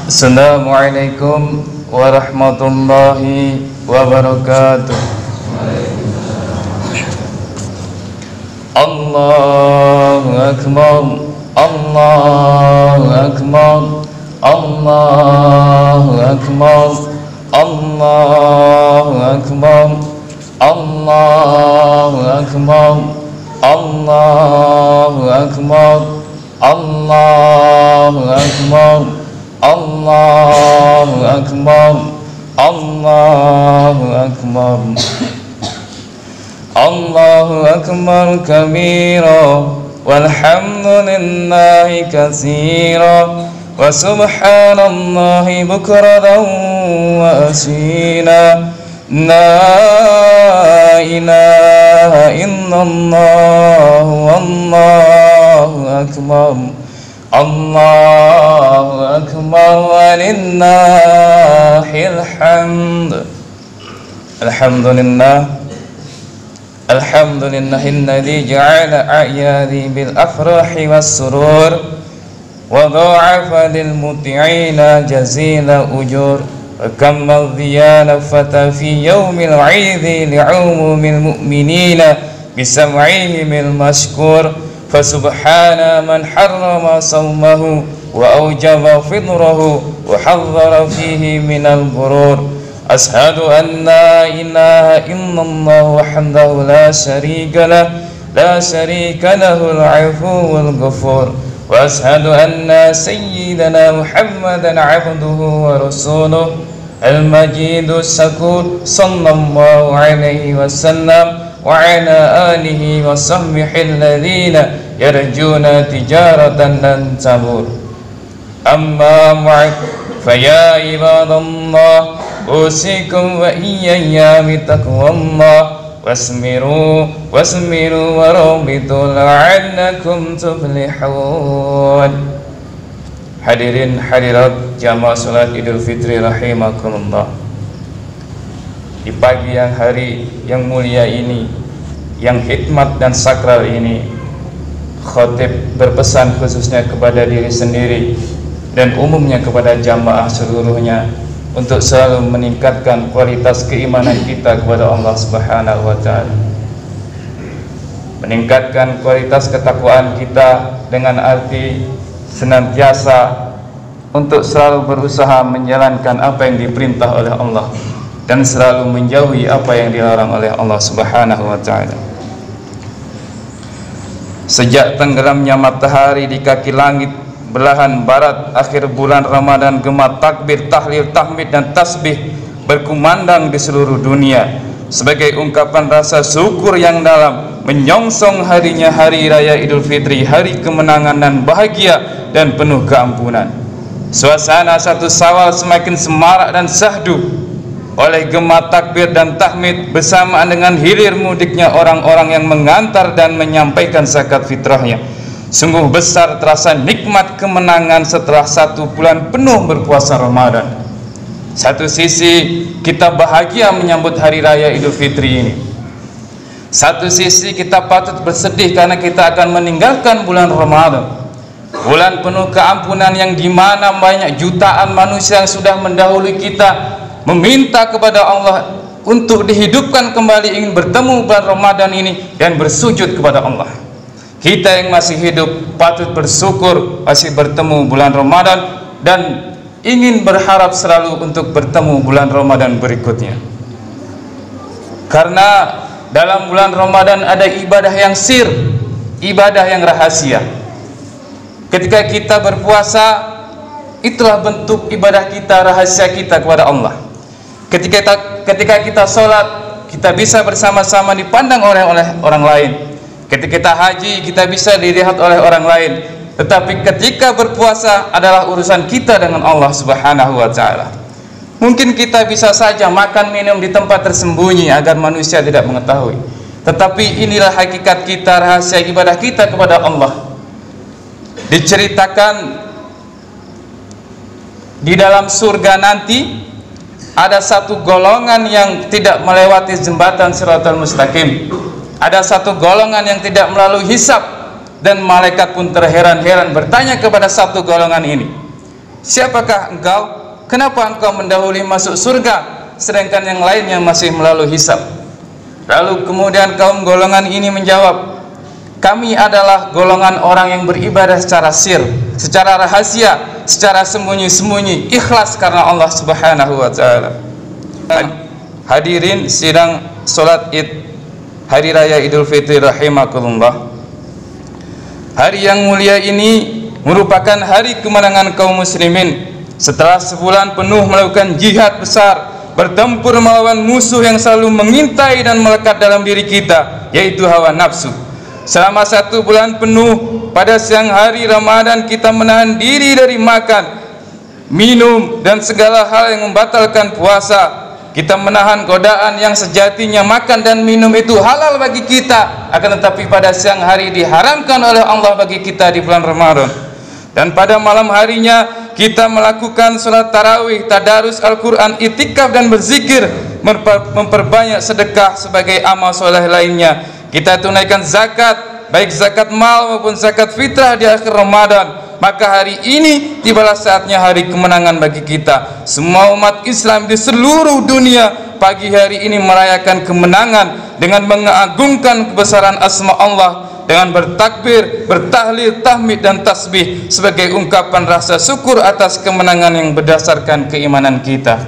Assalamualaikum warahmatullahi wabarakatuh. Allahu akbar, Allahu akbar, Allahu akbar, Allahu akbar, Allahu akbar, Allahu akbar, Allahu akbar, Allahu akbar, Allahu akbar, Allahu akbar kabira walhamdulillahi katsira wa subhanallahi bukratan wa asila. La ilaha illallah wallahu akbar, Allahu akbar walillahil hamd. Alhamdulillah, alhamdulillahilladzi ja'ala a'yadi bil afrahi was surur wa dha'afa lil muti'ina jazila ujur wa kammal dhiyana fata fi yawmil 'idhi li'umumil mu'minina bisam'ihimil mashkur. فسبحان من حرم صومه وأوجب فطره وحذر فيه من الغرور. أشهد أن لا إله إلا الله وحده لا شريك له العفو الغفور. وأشهد أن سيدنا محمدا عبده ورسوله المجيد الشكور صلى الله عليه وسلم وعلى آله وصحبه الذين يرجون تجارة لن تبور. أما بعد فيا عباد الله أوصيكم وإياي بتقوى الله واصبروا ورابطوا لعلكم تفلحون. Hadirin hadirat jamaah salat Idul Fitri rahimakumullah. Di pagi yang hari yang mulia ini, yang hikmat dan sakral ini, khatib berpesan khususnya kepada diri sendiri dan umumnya kepada jamaah seluruhnya untuk selalu meningkatkan kualitas keimanan kita kepada Allah Subhanahu wa taala. Meningkatkan kualitas ketakwaan kita dengan arti senantiasa untuk selalu berusaha menjalankan apa yang diperintah oleh Allah dan selalu menjauhi apa yang dilarang oleh Allah Subhanahu wa taala. Sejak tenggelamnya matahari di kaki langit belahan barat akhir bulan Ramadan, gema takbir, tahlil, tahmid dan tasbih berkumandang di seluruh dunia sebagai ungkapan rasa syukur yang dalam menyongsong harinya hari raya Idul Fitri, hari kemenangan dan bahagia dan penuh keampunan. Suasana 1 Syawal semakin semarak dan syahdu oleh gema takbir dan tahmid bersamaan dengan hilir mudiknya orang-orang yang mengantar dan menyampaikan zakat fitrahnya. Sungguh besar terasa nikmat kemenangan setelah 1 bulan penuh berpuasa Ramadan. Satu sisi kita bahagia menyambut hari raya Idul Fitri ini. Satu sisi kita patut bersedih karena kita akan meninggalkan bulan Ramadan, bulan penuh keampunan yang dimana banyak jutaan manusia yang sudah mendahului kita meminta kepada Allah untuk dihidupkan kembali, ingin bertemu bulan Ramadan ini dan bersujud kepada Allah. Kita yang masih hidup patut bersyukur masih bertemu bulan Ramadan dan ingin berharap selalu untuk bertemu bulan Ramadan berikutnya. Karena dalam bulan Ramadan ada ibadah yang sir, ibadah yang rahasia. Ketika kita berpuasa, itulah bentuk ibadah kita, rahasia kita kepada Allah. Ketika kita sholat, kita bisa bersama-sama dipandang oleh orang lain. Ketika kita haji, kita bisa dilihat oleh orang lain. Tetapi ketika berpuasa adalah urusan kita dengan Allah Subhanahu wa taala. Mungkin kita bisa saja makan minum di tempat tersembunyi agar manusia tidak mengetahui. Tetapi inilah hakikat kita, rahasia ibadah kita kepada Allah. Diceritakan di dalam surga nanti ada satu golongan yang tidak melewati jembatan Shiratal Mustaqim. Ada satu golongan yang tidak melalui hisab, dan malaikat pun terheran-heran bertanya kepada satu golongan ini, Siapakah engkau? Kenapa engkau mendahului masuk surga sedangkan yang lainnya masih melalui hisab? Lalu kemudian kaum golongan ini menjawab, kami adalah golongan orang yang beribadah secara sir, secara rahasia, secara sembunyi-sembunyi, ikhlas karena Allah Subhanahu wa taala. Hadirin sidang salat Id Hari Raya Idul Fitri rahimakumullah. Hari yang mulia ini merupakan hari kemenangan kaum muslimin setelah sebulan penuh melakukan jihad besar, bertempur melawan musuh yang selalu mengintai dan melekat dalam diri kita, yaitu hawa nafsu. Selama 1 bulan penuh pada siang hari Ramadan kita menahan diri dari makan, minum dan segala hal yang membatalkan puasa. Kita menahan godaan yang sejatinya makan dan minum itu halal bagi kita, akan tetapi pada siang hari diharamkan oleh Allah bagi kita di bulan Ramadan. Dan pada malam harinya kita melakukan sholat tarawih, tadarus Al-Quran, itikaf dan berzikir, memperbanyak sedekah sebagai amal soleh lainnya. Kita tunaikan zakat, baik zakat mal maupun zakat fitrah di akhir Ramadan. Maka hari ini tibalah saatnya hari kemenangan bagi kita. Semua umat Islam di seluruh dunia pagi hari ini merayakan kemenangan dengan mengagungkan kebesaran asma Allah, dengan bertakbir, bertahlil, tahmid dan tasbih sebagai ungkapan rasa syukur atas kemenangan yang berdasarkan keimanan kita.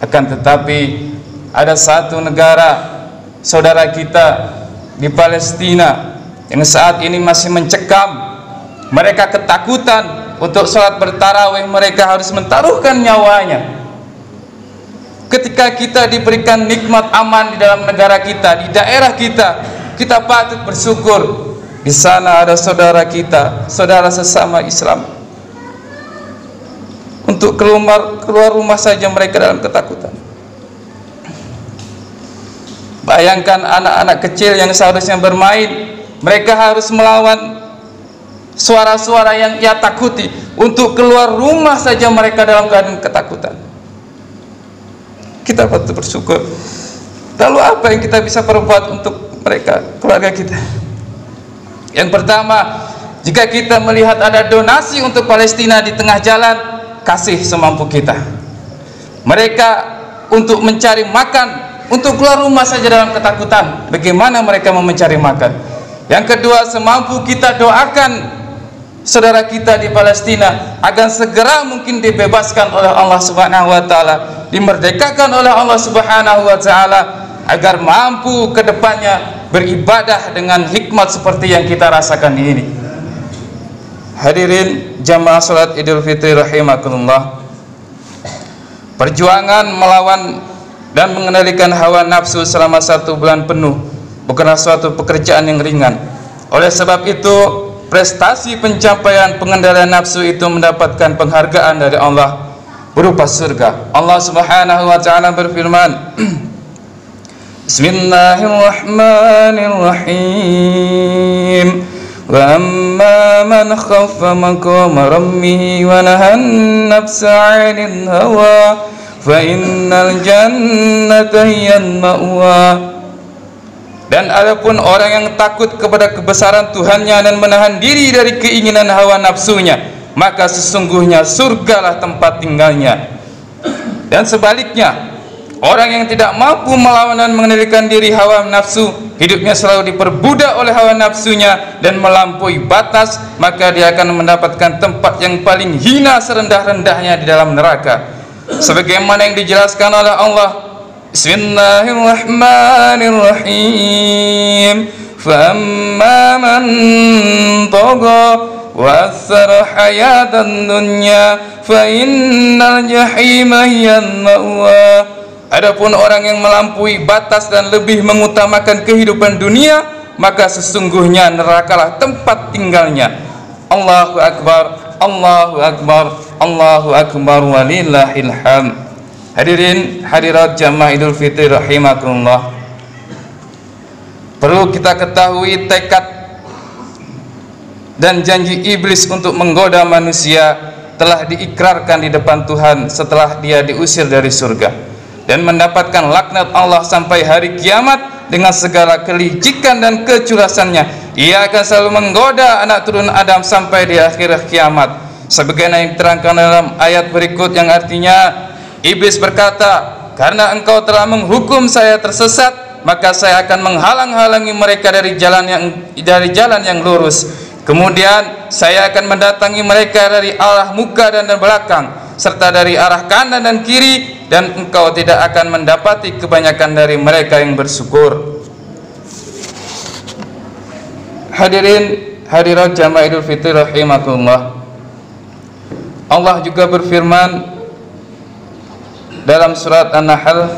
Akan tetapi ada satu negara saudara kita di Palestina yang saat ini masih mencekam. Mereka ketakutan untuk sholat bertarawih, mereka harus mentaruhkan nyawanya. Ketika kita diberikan nikmat aman di dalam negara kita, di daerah kita, kita patut bersyukur. Di sana ada saudara kita, saudara sesama Islam. Untuk keluar rumah saja mereka dalam ketakutan. Bayangkan anak-anak kecil yang seharusnya bermain, mereka harus melawan suara-suara yang ia takuti. Untuk keluar rumah saja mereka dalam keadaan ketakutan. Kita patut bersyukur. Lalu apa yang kita bisa perbuat untuk mereka, keluarga kita? Yang pertama, jika kita melihat ada donasi untuk Palestina di tengah jalan, kasih semampu kita. Mereka untuk mencari makan, untuk keluar rumah saja dalam ketakutan, bagaimana mereka mau mencari makan? Yang kedua, semampu kita doakan saudara kita di Palestina agar segera mungkin dibebaskan oleh Allah Subhanahu wa taala, dimerdekakan oleh Allah Subhanahu wa taala, agar mampu ke depannya beribadah dengan hikmat seperti yang kita rasakan ini. Hadirin jamaah salat Idul Fitri rahimakumullah. Perjuangan melawan dan mengendalikan hawa nafsu selama 1 bulan penuh bukanlah suatu pekerjaan yang ringan. Oleh sebab itu, prestasi pencapaian pengendalian nafsu itu mendapatkan penghargaan dari Allah berupa surga. Allah Subhanahu wa taala berfirman, Bismillahirrahmanirrahim. Wa amma man khaffa maqama rabbih wa nahan nafsa 'anil hawa fa innal jannata hiyal ma'wa. Dan adapun orang yang takut kepada kebesaran Tuhannya dan menahan diri dari keinginan hawa nafsunya, maka sesungguhnya surgalah tempat tinggalnya. Dan sebaliknya, orang yang tidak mampu melawan dan mengendalikan diri hawa nafsu, hidupnya selalu diperbudak oleh hawa nafsunya dan melampaui batas, maka dia akan mendapatkan tempat yang paling hina serendah-rendahnya di dalam neraka. Sebagaimana yang dijelaskan oleh Allah, Bismillahirrahmanirrahim. Famma man tagha wa athara hayatan dunya fa innal jahima hiyal ma'wa. Adapun orang yang melampaui batas dan lebih mengutamakan kehidupan dunia, maka sesungguhnya nerakalah tempat tinggalnya. Allahu akbar, Allahu akbar, Allahu akbar walillahil hamd. Hadirin hadirat jamaah Idul Fitri rahimakumullah. Perlu kita ketahui tekad dan janji iblis untuk menggoda manusia telah diikrarkan di depan Tuhan setelah dia diusir dari surga dan mendapatkan laknat Allah sampai hari kiamat. Dengan segala kelicikan dan kecurasannya, ia akan selalu menggoda anak turun Adam sampai di akhir kiamat. sebagaimana yang diterangkan dalam ayat berikut yang artinya iblis berkata, karena engkau telah menghukum saya tersesat, maka saya akan menghalang-halangi mereka dari jalan yang lurus. Kemudian saya akan mendatangi mereka dari arah muka dan belakang, serta dari arah kanan dan kiri, dan engkau tidak akan mendapati kebanyakan dari mereka yang bersyukur. Hadirin hadirat jamaah Idul Fitri rahimakumullah, Allah juga berfirman dalam surat An-Nahl,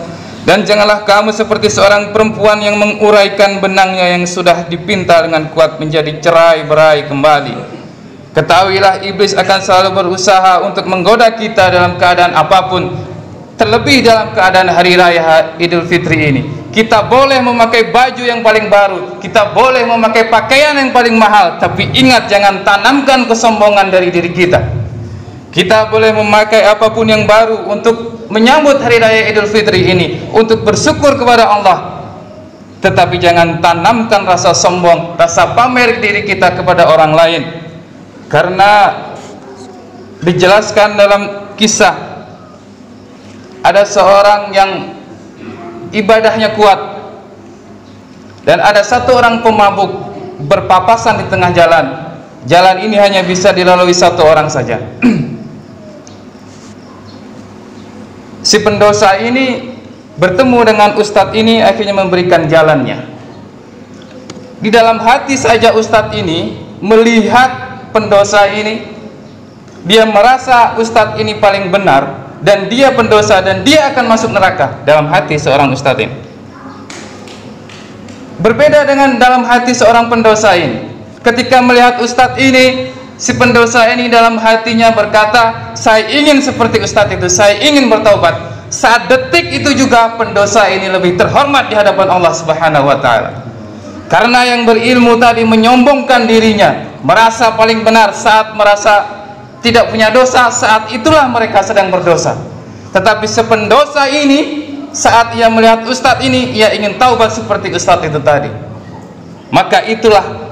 dan janganlah kamu seperti seorang perempuan yang menguraikan benangnya yang sudah dipintal dengan kuat menjadi cerai-berai kembali. Ketahuilah iblis akan selalu berusaha untuk menggoda kita dalam keadaan apapun, terlebih dalam keadaan hari raya Idul Fitri ini. Kita boleh memakai baju yang paling baru, kita boleh memakai pakaian yang paling mahal, tapi ingat, jangan tanamkan kesombongan dari diri kita. Kita boleh memakai apapun yang baru untuk menyambut hari raya Idul Fitri ini, untuk bersyukur kepada Allah, tetapi jangan tanamkan rasa sombong, rasa pamer diri kita kepada orang lain. Karena dijelaskan dalam kisah, ada seorang yang ibadahnya kuat dan ada satu orang pemabuk berpapasan di tengah jalan. Jalan ini hanya bisa dilalui satu orang saja. Si pendosa ini bertemu dengan ustadz ini, akhirnya memberikan jalannya. Di dalam hati saja ustadz ini melihat pendosa ini, dia merasa ustadz ini paling benar dan dia pendosa dan dia akan masuk neraka. Dalam hati seorang ustadz ini berbeda dengan dalam hati seorang pendosa ini. Ketika melihat ustadz ini, si pendosa ini dalam hatinya berkata, saya ingin seperti ustadz itu, saya ingin bertaubat. Saat detik itu juga pendosa ini lebih terhormat di hadapan Allah Subhanahu wa Ta'ala, karena yang berilmu tadi menyombongkan dirinya, merasa paling benar. Saat merasa tidak punya dosa, saat itulah mereka sedang berdosa. Tetapi sependosa ini, saat ia melihat ustadz ini, ia ingin taubat seperti ustadz itu tadi. Maka itulah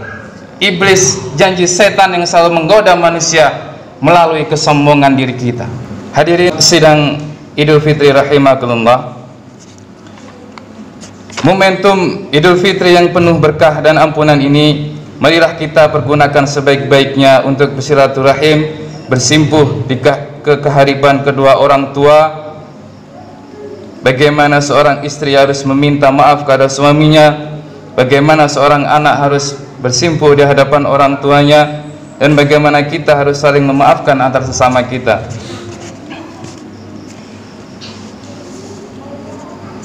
iblis, janji setan yang selalu menggoda manusia melalui kesombongan diri kita. Hadirin sidang Idul Fitri rahimakumullah, momentum Idul Fitri yang penuh berkah dan ampunan ini, marilah kita pergunakan sebaik-baiknya untuk bersilaturahim, bersimpuh di kehadiran kedua orang tua. Bagaimana seorang istri harus meminta maaf kepada suaminya, bagaimana seorang anak harus bersimpuh di hadapan orang tuanya, dan bagaimana kita harus saling memaafkan antar sesama kita.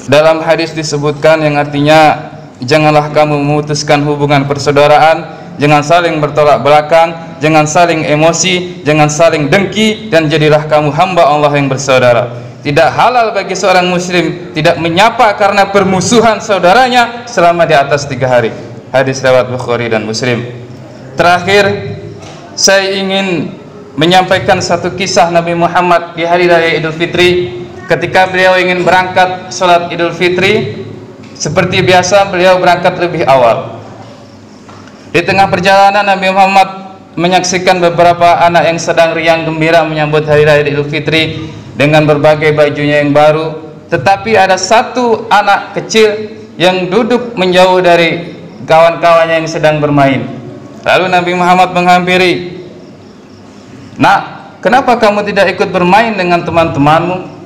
Dalam hadis disebutkan yang artinya, janganlah kamu memutuskan hubungan persaudaraan, jangan saling bertolak belakang, jangan saling emosi, jangan saling dengki, dan jadilah kamu hamba Allah yang bersaudara. Tidak halal bagi seorang muslim tidak menyapa karena permusuhan saudaranya selama di atas 3 hari. Hadis riwayat Bukhari dan Muslim. Terakhir, saya ingin menyampaikan satu kisah Nabi Muhammad di hari raya Idul Fitri. Ketika beliau ingin berangkat sholat Idul Fitri, seperti biasa beliau berangkat lebih awal. Di tengah perjalanan Nabi Muhammad menyaksikan beberapa anak yang sedang riang gembira menyambut hari raya Idul Fitri dengan berbagai bajunya yang baru. Tetapi ada satu anak kecil yang duduk menjauh dari kawan-kawannya yang sedang bermain. Lalu Nabi Muhammad menghampiri, "Nak, kenapa kamu tidak ikut bermain dengan teman-temanmu?"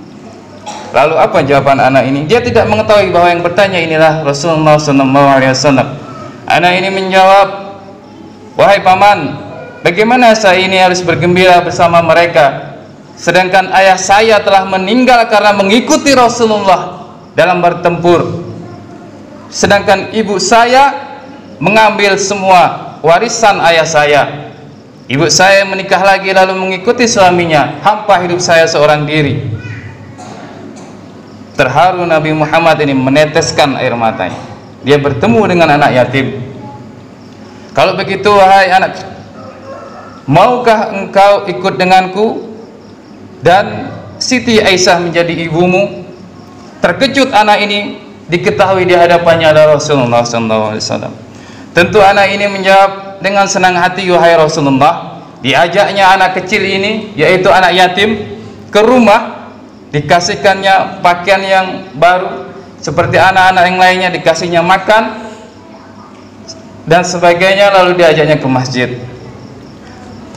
Lalu apa jawaban anak ini? Dia tidak mengetahui bahwa yang bertanya inilah Rasulullah SAW. Anak ini menjawab, "Wahai paman, bagaimana saya ini harus bergembira bersama mereka, sedangkan ayah saya telah meninggal karena mengikuti Rasulullah dalam bertempur, sedangkan ibu saya mengambil semua warisan ayah saya. Ibu saya menikah lagi lalu mengikuti suaminya, hampa hidup saya seorang diri." Terharu Nabi Muhammad ini meneteskan air matanya. Dia bertemu dengan anak yatim. "Kalau begitu wahai anak, maukah engkau ikut denganku dan Siti Aisyah menjadi ibumu?" Terkejut anak ini diketahui di hadapannya ada Rasulullah SAW. Tentu anak ini menjawab dengan senang hati, "Wahai Rasulullah, Diajaknya anak kecil ini, yaitu anak yatim, ke rumah, dikasihkannya pakaian yang baru, seperti anak-anak yang lainnya, dikasihnya makan dan sebagainya, lalu diajaknya ke masjid.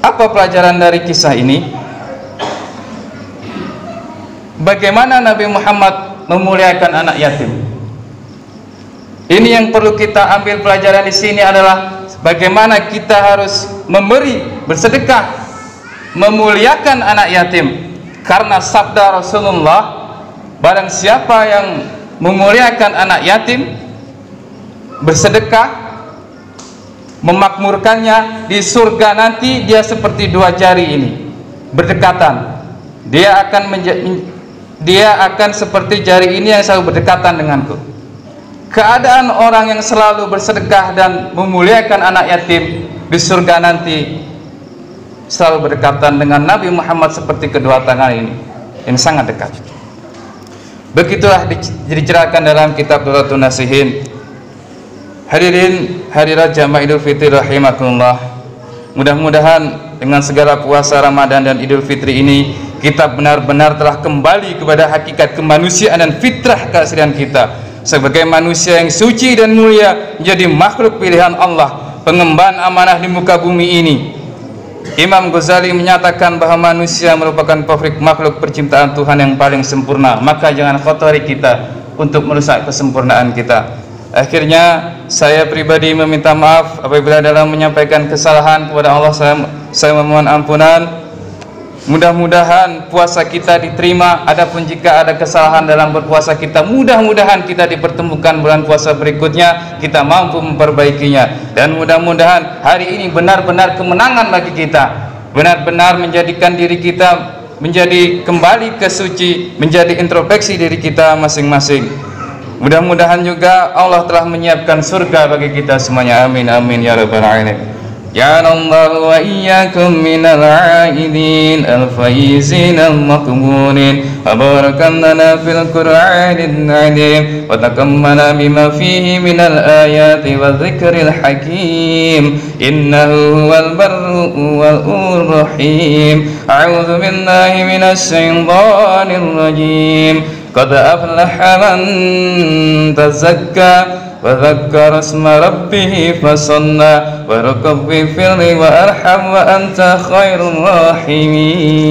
Apa pelajaran dari kisah ini? Bagaimana Nabi Muhammad memuliakan anak yatim. Ini yang perlu kita ambil pelajaran di sini adalah bagaimana kita harus memberi, bersedekah, memuliakan anak yatim. Karena sabda Rasulullah, barang siapa yang memuliakan anak yatim, bersedekah, memakmurkannya, di surga nanti dia seperti dua jari ini berdekatan. Dia akan seperti jari ini yang selalu berdekatan denganku. Keadaan orang yang selalu bersedekah dan memuliakan anak yatim di surga nanti selalu berdekatan dengan Nabi Muhammad seperti kedua tangan ini, yang sangat dekat. Begitulah diceritakan dalam kitab Durratun Nasihin. Hadirin hadirat jamaah Idul Fitri rahimakumullah. Mudah-mudahan dengan segala puasa Ramadan dan Idul Fitri ini kita benar-benar telah kembali kepada hakikat kemanusiaan dan fitrah keaslian kita sebagai manusia yang suci dan mulia, menjadi makhluk pilihan Allah, pengemban amanah di muka bumi ini. Imam Ghazali menyatakan bahwa manusia merupakan pabrik makhluk penciptaan Tuhan yang paling sempurna, maka jangan kotori kita untuk merusak kesempurnaan kita. Akhirnya saya pribadi meminta maaf apabila dalam menyampaikan kesalahan kepada Allah saya memohon ampunan. Mudah-mudahan puasa kita diterima. Adapun jika ada kesalahan dalam berpuasa kita, mudah-mudahan kita dipertemukan bulan puasa berikutnya, kita mampu memperbaikinya. Dan mudah-mudahan hari ini benar-benar kemenangan bagi kita, benar-benar menjadikan diri kita menjadi kembali ke suci, menjadi introspeksi diri kita masing-masing. Mudah-mudahan juga Allah telah menyiapkan surga bagi kita semuanya. Amin amin ya rabbal alamin. Ja'alallahu wa iyyakum minal 'aidin al-faizin al-maqbunin wa barakan lana fil qur'anil 'azim wa takammala bima fihi minal ayati wa dzikril hakim innahu huwal barru wal rahim. A'udzu billahi minasy syaithanir rajim. Qad aflaha man tazakka wa dzakara isma rabbih fasalla wa rabbih firli wa arham wa anta khairur rahimin.